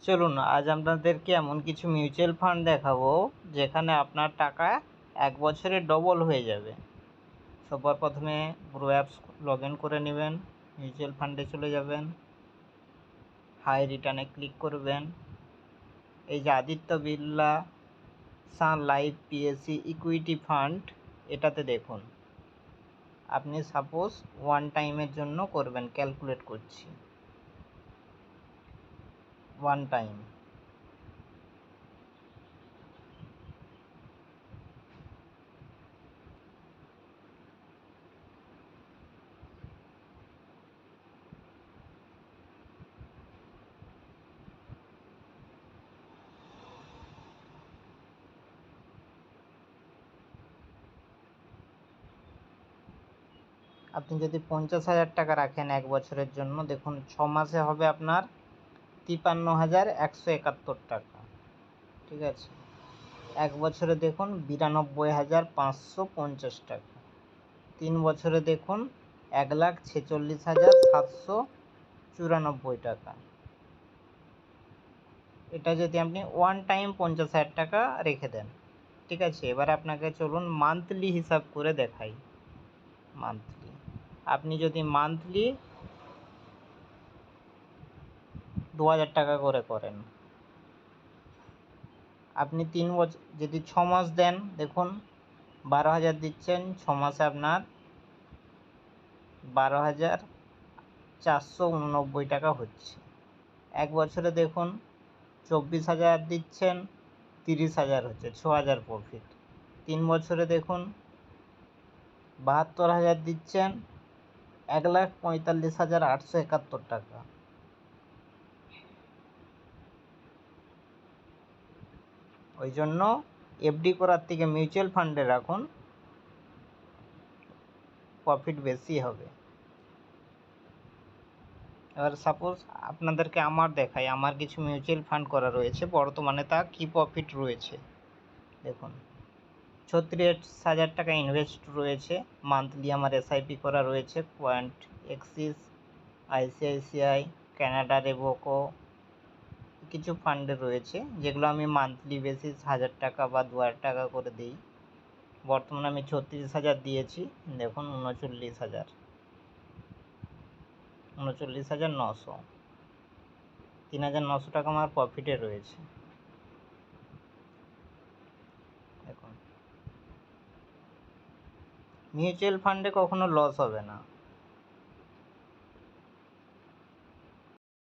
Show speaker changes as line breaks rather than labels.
চলুন আজ আপনাদেরকে এমন কিছু মিউচুয়াল ফান্ড দেখাবো যেখানে আপনার টাকা 1 বছরে ডবল হয়ে যাবে। সবার প্রথমে গ্রো অ্যাপস লগ ইন করে নেবেন, মিউচুয়াল ফান্ডে চলে যাবেন, হাই রিটার্নে ক্লিক করবেন। এই যে আদিত্য বিড়লা সান লাইফ পিএসসি ইকুইটি ফান্ড, এটাতে দেখুন আপনি সাপোজ ওয়ান টাইমের জন্য করবেন, ক্যালকুলেট করছি ওয়ান টাইম। আপনি যদি 50,000 টাকা রাখেন 1 বছরের জন্য, দেখুন 6 মাসে হবে আপনার 53,171 টাকা। ঠিক আছে, 1 বছরে দেখুন 92,550 টাকা। 3 বছরে দেখুন 1,46,794 টাকা। এটা যদি আপনি ওয়ান টাইম 50,000 টাকা রেখে দেন। ঠিক আছে, এবার আপনাকে চলুন মান্থলি হিসাব করে দেখাই। মান্থলি আপনি যদি মান্থলি 2,000 টাকা করে করেন, আপনি 3 বছর যদি 6 মাস দেন, দেখুন 12,000 দিচ্ছেন, 6 মাসে আপনার 12,489 টাকা হচ্ছে। 1 বছরে দেখুন 24,000 দিচ্ছেন, 30,000 হচ্ছে, 6,000 প্রফিট। 3 বছরে দেখুন 72,000 দিচ্ছেন, 1,45,871 টাকা। ওই জন্য এফডি করার থেকে মিউচুয়াল ফান্ডে রাখুন, প্রফিট বেশি হবে। এবার সাপোজ আপনাদেরকে আমার দেখাই, আমার কিছু মিউচুয়াল ফান্ড করা রয়েছে, বর্তমানে তা কী প্রফিট রয়েছে দেখুন। 36,000 টাকা ইনভেস্ট রয়েছে, মান্থলি আমার এসআইপি করা রয়েছে, পয়েন্ট এক্সিস, আইসিআইসিআই, কানাডা রেভোকো, কিছু ফান্ডে রয়েছে যেগুলো আমি মান্থলি বেসিস 1,000 টাকা বা 2,000 টাকা করে দিই। বর্তমানে আমি 36,000 দিয়েছি, দেখুন 39,900, 3,900 টাকা আমার প্রফিটে রয়েছে। দেখুন মিউচুয়াল ফান্ডে কখনো লস হবে না।